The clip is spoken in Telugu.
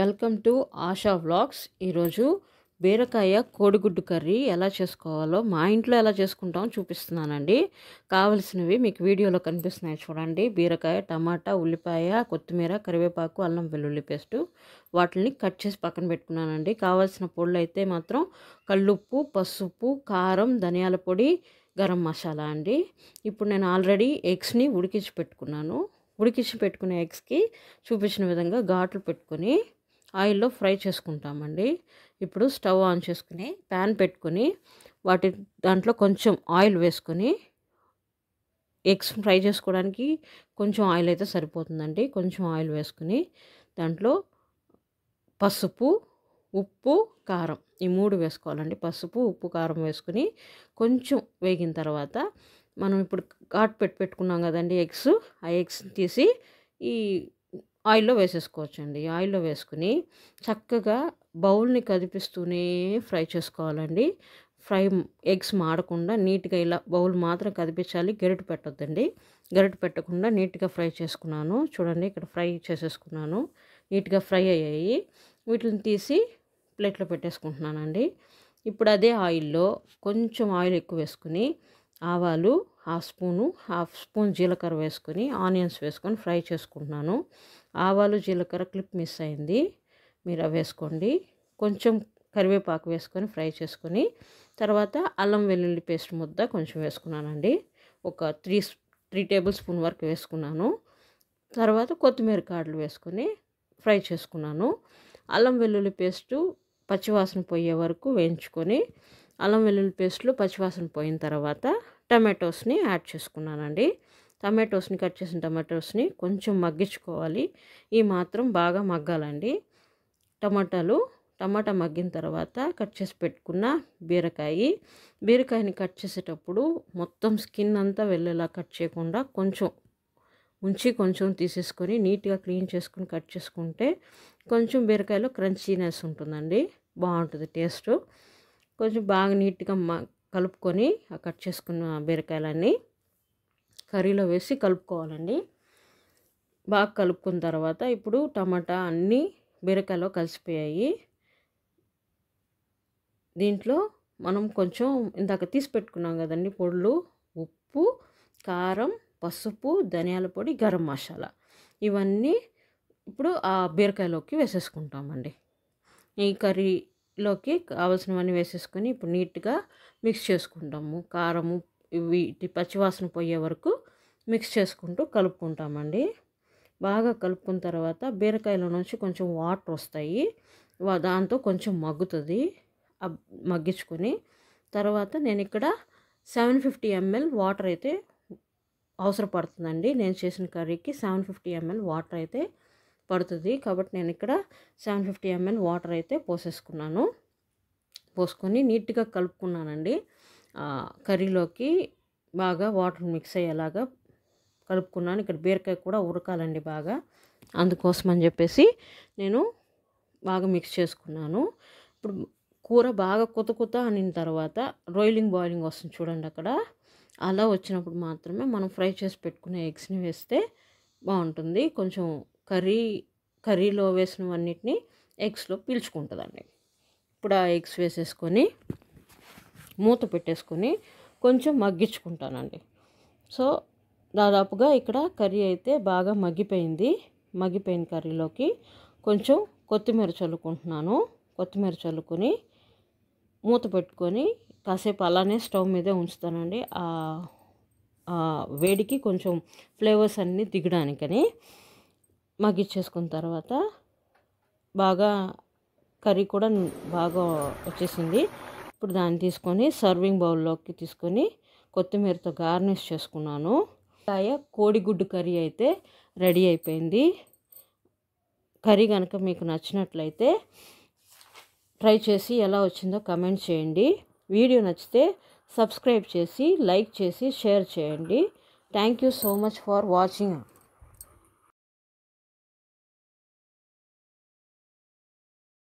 Welcome to ASHA vlogs. ఈరోజు బీరకాయ కోడిగుడ్డు కర్రీ ఎలా చేసుకోవాలో మా ఇంట్లో ఎలా చేసుకుంటామో చూపిస్తున్నానండి. కావలసినవి మీకు వీడియోలో కనిపిస్తున్నాయి చూడండి. బీరకాయ, టమాటా, ఉల్లిపాయ, కొత్తిమీర, కరివేపాకు, అల్లం వెల్లుల్లి పేస్టు. వాటిని కట్ చేసి పక్కన పెట్టుకున్నానండి. కావాల్సిన పొడులు అయితే మాత్రం కల్లుప్పు, పసుపు, కారం, ధనియాల పొడి, గరం మసాలా అండి. ఇప్పుడు నేను ఆల్రెడీ ఎగ్స్ని ఉడికించి పెట్టుకున్నాను. ఉడికించి పెట్టుకునే ఎగ్స్కి చూపించిన విధంగా ఘాట్లు పెట్టుకొని ఆయిల్లో ఫ్రై చేసుకుంటామండి. ఇప్పుడు స్టవ్ ఆన్ చేసుకుని ప్యాన్ పెట్టుకొని దాంట్లో కొంచెం ఆయిల్ వేసుకొని, ఎగ్స్ ఫ్రై చేసుకోవడానికి కొంచెం ఆయిల్ అయితే సరిపోతుందండి. కొంచెం ఆయిల్ వేసుకుని దాంట్లో పసుపు, ఉప్పు, కారం ఈ 3 వేసుకోవాలండి. పసుపు, ఉప్పు, కారం వేసుకుని కొంచెం వేగిన తర్వాత మనం ఇప్పుడు ఘాట్ పెట్టుకున్నాం కదండి ఎగ్స్, ఆ ఎగ్స్ని తీసి ఈ ఆయిల్లో వేసేసుకోవచ్చండి. ఆయిల్లో వేసుకుని చక్కగా బౌల్ని కదిపిస్తూనే ఫ్రై చేసుకోవాలండి. ఎగ్స్ మాడకుండా నీట్గా ఇలా బౌల్ మాత్రం కదిపించాలి, గరిటె పెట్టొద్దండి. గరిటె పెట్టకుండా నీట్గా ఫ్రై చేసుకున్నాను చూడండి. ఇక్కడ ఫ్రై చేసేసుకున్నాను, నీట్గా ఫ్రై అయ్యాయి. వీటిని తీసి ప్లేట్లో పెట్టేసుకుంటున్నానండి. ఇప్పుడు అదే ఆయిల్లో కొంచెం ఆయిల్ ఎక్కువ వేసుకుని ఆవాలు హాఫ్ స్పూన్ జీలకర్ర వేసుకొని ఆనియన్స్ వేసుకొని ఫ్రై చేసుకుంటున్నాను. ఆవాలు, జీలకర్ర క్లిప్ మిస్ అయింది, మీరు అవి వేసుకోండి. కొంచెం కరివేపాకు వేసుకొని ఫ్రై చేసుకొని తర్వాత అల్లం వెల్లుల్లి పేస్ట్ ముద్ద కొంచెం వేసుకున్నానండి. ఒక 3 టేబుల్ స్పూన్ వరకు వేసుకున్నాను. తర్వాత కొత్తిమీర కాడలు వేసుకొని ఫ్రై చేసుకున్నాను. అల్లం వెల్లుల్లి పేస్టు పచ్చివాసన పోయే వరకు వేయించుకొని, అల్లం వెల్లుల్లి పేస్ట్లో పచ్చివాసన పోయిన తర్వాత టమాటోస్ని యాడ్ చేసుకున్నానండి. కట్ చేసిన టమాటోస్ని కొంచెం మగ్గించుకోవాలి. ఈ మాత్రం బాగా మగ్గాలండి టమాటా మగ్గిన తర్వాత కట్ చేసి పెట్టుకున్న బీరకాయని కట్ చేసేటప్పుడు మొత్తం స్కిన్ అంతా వెళ్ళేలా కట్ చేయకుండా కొంచెం తీసేసుకొని నీట్గా క్లీన్ చేసుకొని కట్ చేసుకుంటే కొంచెం బీరకాయలో క్రంచీనెస్ ఉంటుందండి, బాగుంటుంది టేస్ట్. కొంచెం బాగా నీట్గా కలుపుకొని ఆ కట్ చేసుకున్న బీరకాయలన్నీ కర్రీలో వేసి కలుపుకోవాలండి. బాగా కలుపుకున్న తర్వాత ఇప్పుడు టమాటా అన్నీ బీరకాయలో కలిసిపోయాయి. దీంట్లో మనం కొంచెం ఇందాక తీసి పెట్టుకున్నాం కదండి పొడులు, ఉప్పు, కారం, పసుపు, ధనియాల పొడి, గరం మసాలా ఇవన్నీ ఇప్పుడు ఆ బీరకాయలోకి వేసేసుకుంటామండి. ఈ కర్రీలోకి కావాల్సినవన్నీ వేసేసుకొని ఇప్పుడు నీట్గా మిక్స్ చేసుకుంటాము. కారము వీటి పచ్చివాసన పోయే వరకు మిక్స్ చేసుకుంటూ కలుపుకుంటామండి. బాగా కలుపుకున్న తర్వాత బీరకాయలో నుంచి కొంచెం వాటర్ వస్తాయి, దాంతో కొంచెం మగ్గుతుంది. మగ్గించుకొని తర్వాత నేను ఇక్కడ 750 ml వాటర్ అయితే అవసరపడుతుందండి. నేను చేసిన కర్రీకి 750 ml వాటర్ అయితే పడుతుంది. కాబట్టి నేను ఇక్కడ 750 ml వాటర్ అయితే పోసుకొని నీట్గా కలుపుకున్నానండి. కర్రీలోకి బాగా వాటర్ మిక్స్ అయ్యేలాగా కలుపుకున్నాను. ఇక్కడ బీరకాయ కూడా ఉడకాలండి బాగా, అందుకోసం అని చెప్పేసి నేను బాగా మిక్స్ చేసుకున్నాను. ఇప్పుడు కూర బాగా కుత అనిన తర్వాత బాయిలింగ్ వస్తుంది చూడండి. అక్కడ అలా వచ్చినప్పుడు మాత్రమే మనం ఫ్రై చేసి పెట్టుకునే ఎగ్స్ని వేస్తే బాగుంటుంది. కొంచెం కర్రీలో వేసినవన్నిటిని ఎగ్స్లో పీల్చుకుంటుందండి. ఇప్పుడు ఆ ఎగ్స్ వేసేసుకొని మూత పెట్టేసుకొని కొంచెం మగ్గించుకుంటానండి. సో దాదాపుగా ఇక్కడ కర్రీ అయితే బాగా మగ్గిపోయిన కర్రీలోకి కొంచెం కొత్తిమీర చల్లుకుంటున్నాను. కొత్తిమీర చల్లుకొని మూత పెట్టుకొని కాసేపు అలానే స్టవ్ మీదే ఉంచుతానండి. వేడికి కొంచెం ఫ్లేవర్స్ అన్నీ దిగడానికని. మగ్గిచ్చేసుకున్న తర్వాత బాగా కర్రీ కూడా బాగా వచ్చేసింది. ఇప్పుడు దాన్ని తీసుకొని సర్వింగ్ బౌల్లోకి తీసుకొని కొత్తిమీరతో గార్నిష్ చేసుకున్నాను. కోడిగుడ్డు కర్రీ అయితే రెడీ అయిపోయింది. కర్రీ కనుక మీకు నచ్చినట్లయితే ట్రై చేసి ఎలా వచ్చిందో కమెంట్ చేయండి. వీడియో నచ్చితే సబ్స్క్రైబ్ చేసి, లైక్ చేసి, షేర్ చేయండి. Thank you so much for watching.